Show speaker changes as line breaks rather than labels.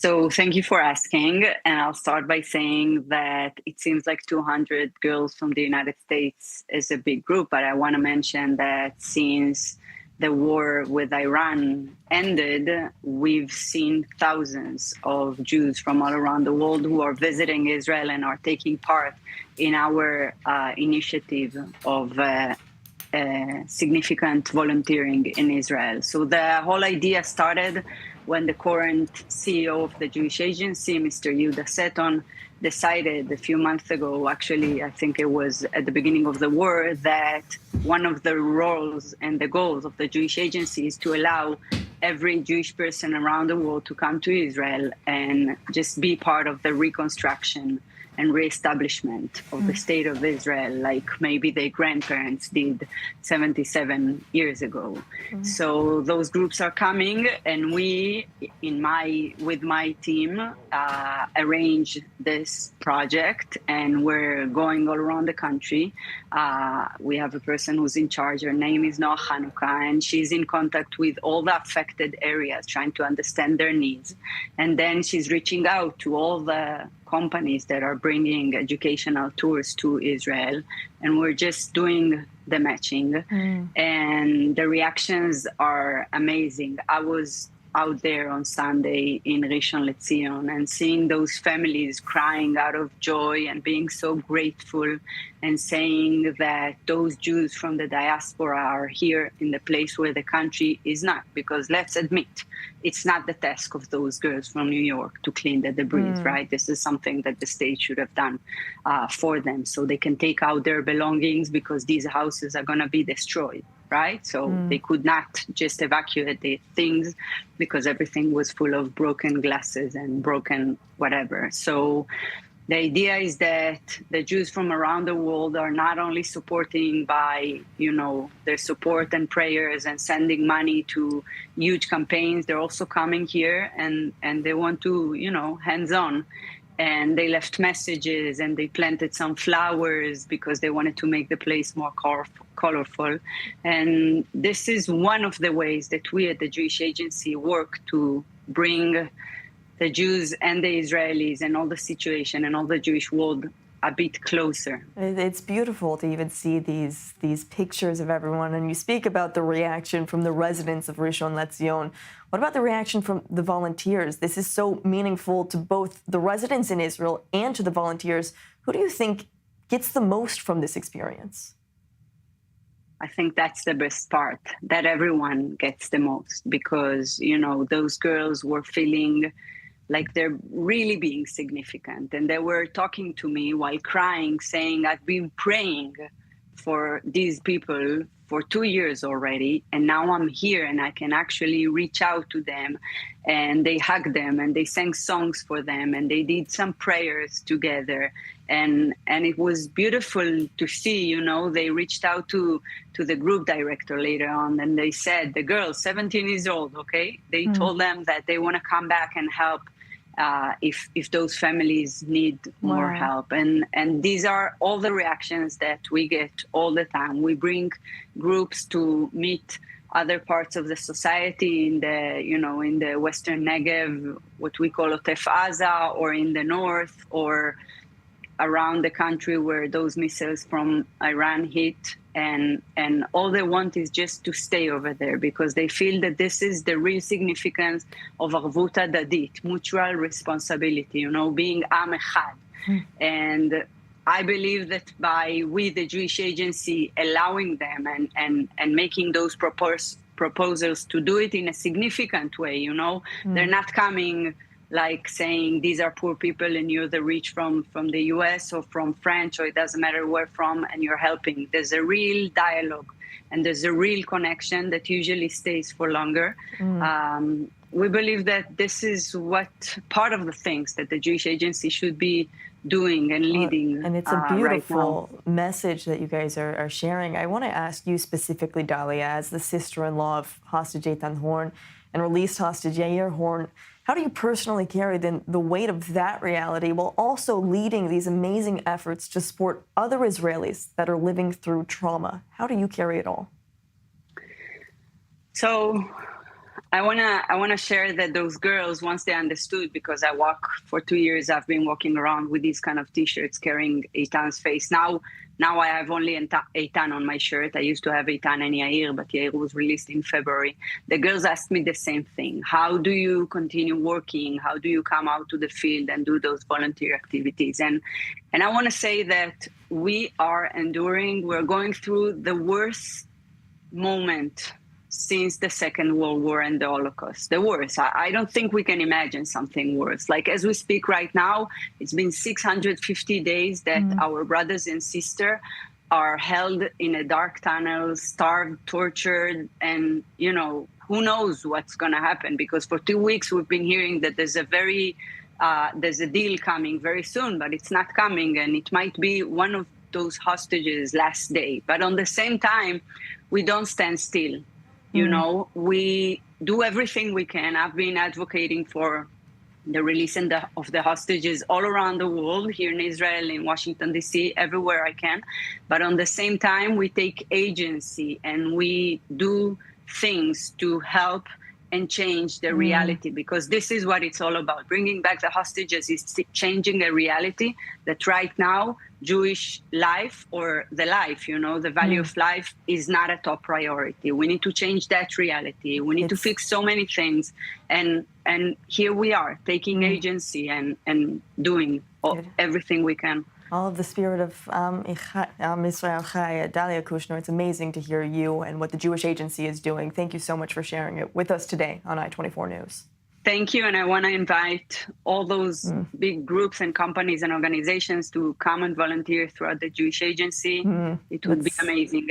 So thank you for asking. And I'll start by saying that it seems like 200 girls from the United States is a big group, but I want to mention that since the war with Iran ended, we've seen thousands of Jews from all around the world who are visiting Israel and are taking part in our initiative of significant volunteering in Israel. So the whole idea started when the current CEO of the Jewish Agency, Mr. Yehuda Seton, decided a few months ago, actually, I think it was at the beginning of the war, that one of the roles and the goals of the Jewish Agency is to allow every Jewish person around the world to come to Israel and just be part of the reconstruction and reestablishment of the state of Israel, like maybe their grandparents did 77 years ago. So those groups are coming, and we, with my team, arrange this project, and we're going all around the country. We have a person who's in charge. Her name is Noah Hanukkah, and she's in contact with all the affected areas, trying to understand their needs. And then she's reaching out to all the companies that are bringing educational tours to Israel, and we're just doing the matching. And the reactions are amazing. I was out there on Sunday in Rishon Lezion and seeing those families crying out of joy and being so grateful and saying that those Jews from the diaspora are here in the place where the country is not. Because let's admit, it's not the task of those girls from New York to clean the debris, right? This is something that the state should have done for them, so they can take out their belongings, because these houses are going to be destroyed, right? So they could not just evacuate the things because everything was full of broken glasses and broken whatever. So the idea is that the Jews from around the world are not only supporting by, their support and prayers and sending money to huge campaigns, they're also coming here and they want to, hands-on. And they left messages and they planted some flowers because they wanted to make the place more colorful. And this is one of the ways that we at the Jewish Agency work to bring the Jews and the Israelis and all the situation and all the Jewish world a bit closer.
It's beautiful to even see these pictures of everyone. And you speak about the reaction from the residents of Rishon Lezion. What about the reaction from the volunteers? This is so meaningful to both the residents in Israel and to the volunteers. Who do you think gets the most from this experience?
I think that's the best part, that everyone gets the most, because, those girls were feeling like they're really being significant. And they were talking to me while crying, saying, I've been praying for these people for 2 years already, and now I'm here and I can actually reach out to them. And they hugged them and they sang songs for them and they did some prayers together. And it was beautiful to see, they reached out to the group director later on, and they said, the girls, 17 years old, okay? They told them that they want to come back and help if those families need more help. And these are all the reactions that we get all the time. We bring groups to meet other parts of the society in the Western Negev, what we call Otef Aza, or in the north, or around the country where those missiles from Iran hit. And all they want is just to stay over there, because they feel that this is the real significance of Arvut Adadit, mutual responsibility, being Am Echad. And I believe that by the Jewish Agency, allowing them and making those proposals to do it in a significant way, they're not coming like saying these are poor people and you're the rich from the US or from France, or it doesn't matter where from, and you're helping. There's a real dialogue and there's a real connection that usually stays for longer. We believe that this is what part of the things that the Jewish Agency should be doing and leading.
And it's a beautiful message that you guys are sharing. I want to ask you specifically, Dalia, as the sister-in-law of hostage Eitan Horn and released hostage Yair Horn, how do you personally carry the weight of that reality while also leading these amazing efforts to support other Israelis that are living through trauma? How do you carry it all?
So I wanna share that those girls, once they understood, because I walk for 2 years, I've been walking around with these kind of t-shirts carrying Eitan's face. Now I have only Eitan on my shirt. I used to have Eitan and Yair, but Yair was released in February. The girls asked me the same thing. How do you continue working? How do you come out to the field and do those volunteer activities? And I want to say that we are enduring, we're going through the worst moment since the Second World War and the Holocaust. The worst. I don't think we can imagine something worse. Like, as we speak right now, it's been 650 days that our brothers and sisters are held in a dark tunnel, starved, tortured, and, you know, who knows what's going to happen? Because for 2 weeks we've been hearing that there's a deal coming very soon, but it's not coming, and it might be one of those hostages' last day. But on the same time, we don't stand still. You know, we do everything we can. I've been advocating for the release of the hostages all around the world, here in Israel, in Washington, D.C., everywhere I can. But on the same time, we take agency and we do things to help and change the reality, because this is what it's all about. Bringing back the hostages is changing a reality that right now, Jewish life, or the life, you know, the value of life, is not a top priority. We need to change that reality. We need to fix so many things. And here we are, taking agency and doing everything we can.
All of the spirit of Israel Chai, Dalia Kushner. It's amazing to hear you and what the Jewish Agency is doing. Thank you so much for sharing it with us today on I-24 News.
Thank you, and I want to invite all those big groups and companies and organizations to come and volunteer throughout the Jewish Agency. It would be amazing.